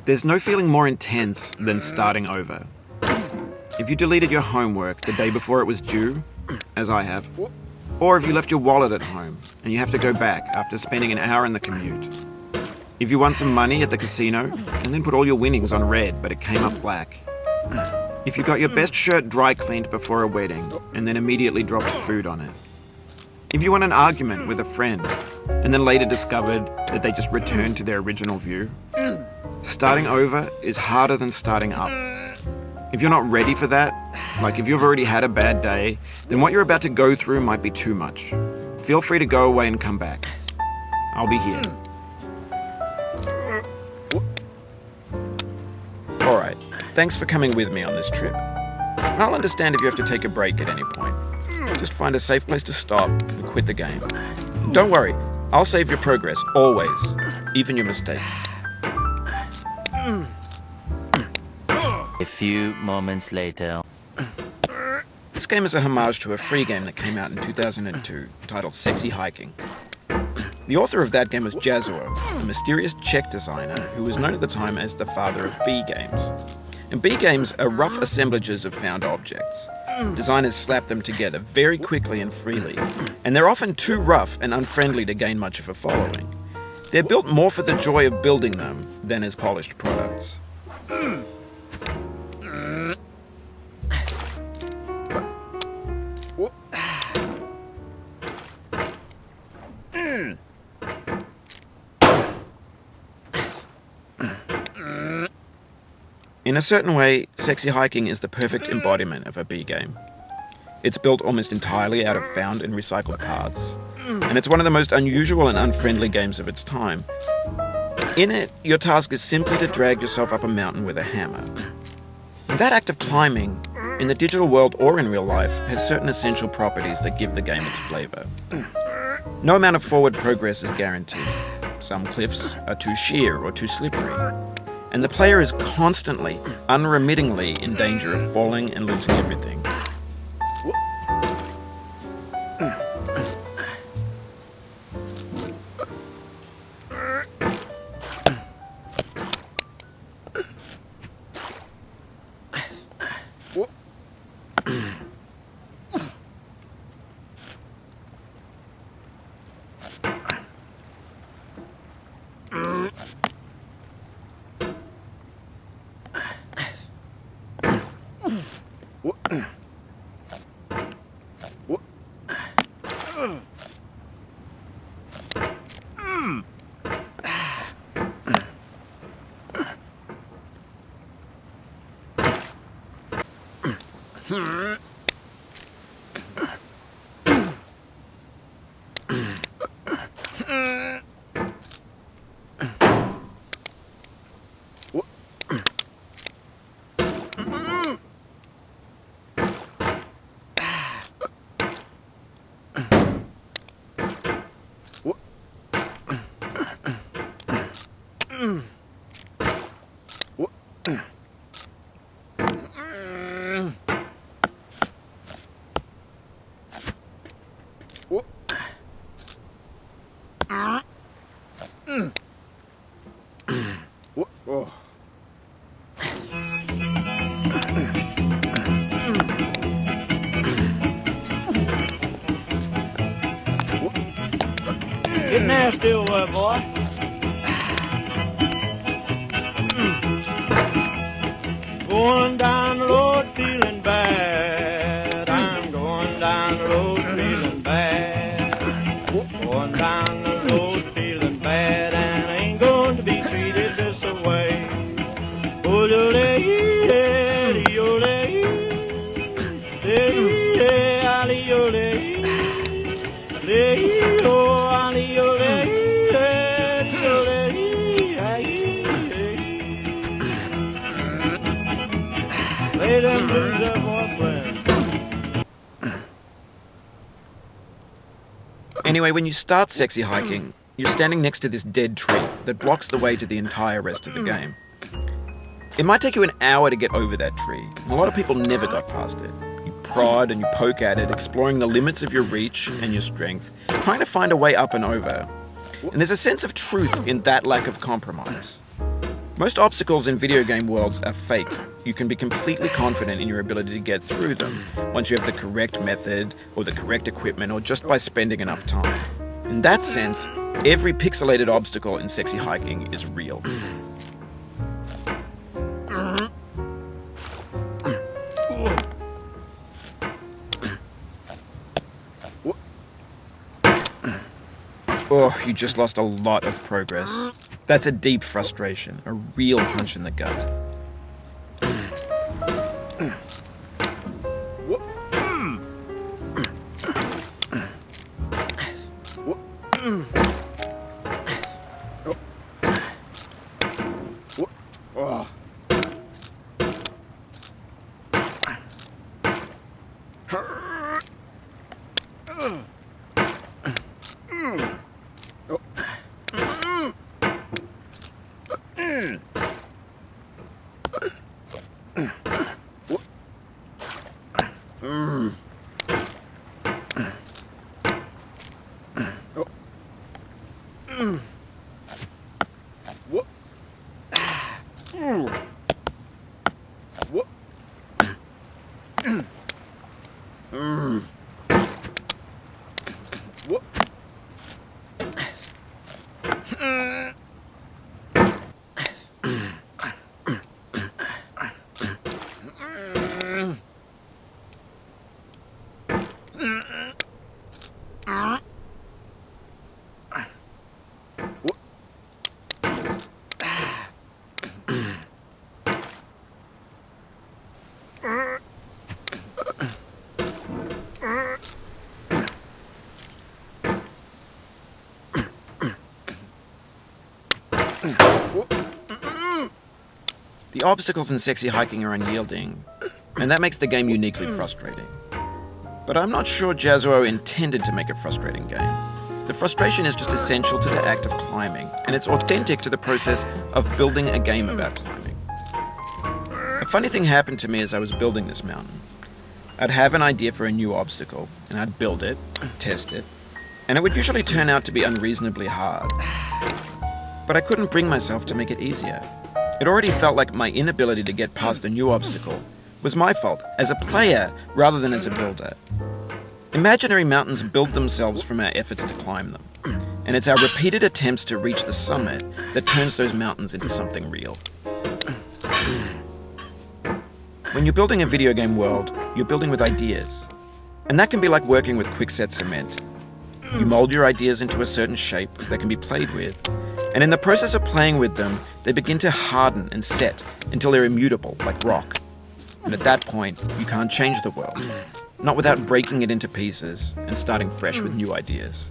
There's no feeling more intense than starting over. If you deleted your homework the day before it was due, as I have, or if you left your wallet at home and you have to go back after spending an hour in the commute. If you won some money at the casino and then put all your winnings on red but it came up black. If you got your best shirt dry cleaned before a wedding and then immediately dropped food on it. If you won an argument with a friend and then later discovered that they just returned to their original view. Starting over is harder than starting up. If you're not ready for that, like if you've already had a bad day, then what you're about to go through might be too much. Feel free to go away and come back. I'll be here. Alright, thanks for coming with me on this trip. I'll understand if you have to take a break at any point. Just find a safe place to stop and quit the game. Don't worry, I'll save your progress, always, even your mistakes. A few moments later. This game is a homage to a free game that came out in 2002, titled Sexy Hiking. The author of that game was Jazuo, a mysterious Czech designer who was known at the time as the father of B games. And B games are rough assemblages of found objects. Designers slap them together very quickly and freely, and they're often too rough and unfriendly to gain much of a following. They're built more for the joy of building them than as polished products. In a certain way, Sexy Hiking is the perfect embodiment of a B game. It's built almost entirely out of found and recycled parts, and it's one of the most unusual and unfriendly games of its time. In it, your task is simply to drag yourself up a mountain with a hammer. And that act of climbing, in the digital world or in real life, has certain essential properties that give the game its flavor. No amount of forward progress is guaranteed. Some cliffs are too sheer or too slippery. And the player is constantly, unremittingly in danger of falling and losing everything. Get nasty over, boy. Going down the road feeling bad. I'm going down the road feeling bad. Going down the road feeling bad, and I ain't going to be treated this way. Oh, Anyway, when you start Sexy Hiking, you're standing next to this dead tree that blocks the way to the entire rest of the game. It might take you an hour to get over that tree, and a lot of people never got past it. You prod and you poke at it, exploring the limits of your reach and your strength, trying to find a way up and over. And there's a sense of truth in that lack of compromise. Most obstacles in video game worlds are fake. You can be completely confident in your ability to get through them once you have the correct method or the correct equipment or just by spending enough time. In that sense, every pixelated obstacle in Sexy Hiking is real. Oh, you just lost a lot of progress. That's a deep frustration, a real punch in the gut. The obstacles in Sexy Hiking are unyielding, and that makes the game uniquely frustrating. But I'm not sure Jazzuo intended to make a frustrating game. The frustration is just essential to the act of climbing, and it's authentic to the process of building a game about climbing. A funny thing happened to me as I was building this mountain. I'd have an idea for a new obstacle, and I'd build it, test it, and it would usually turn out to be unreasonably hard. But I couldn't bring myself to make it easier. It already felt like my inability to get past the new obstacle was my fault as a player rather than as a builder. Imaginary mountains build themselves from our efforts to climb them, and it's our repeated attempts to reach the summit that turns those mountains into something real. When you're building a video game world, you're building with ideas, and that can be like working with quickset cement. You mold your ideas into a certain shape that can be played with, and in the process of playing with them, they begin to harden and set until they're immutable, like rock. And at that point, you can't change the world, not without breaking it into pieces and starting fresh with new ideas.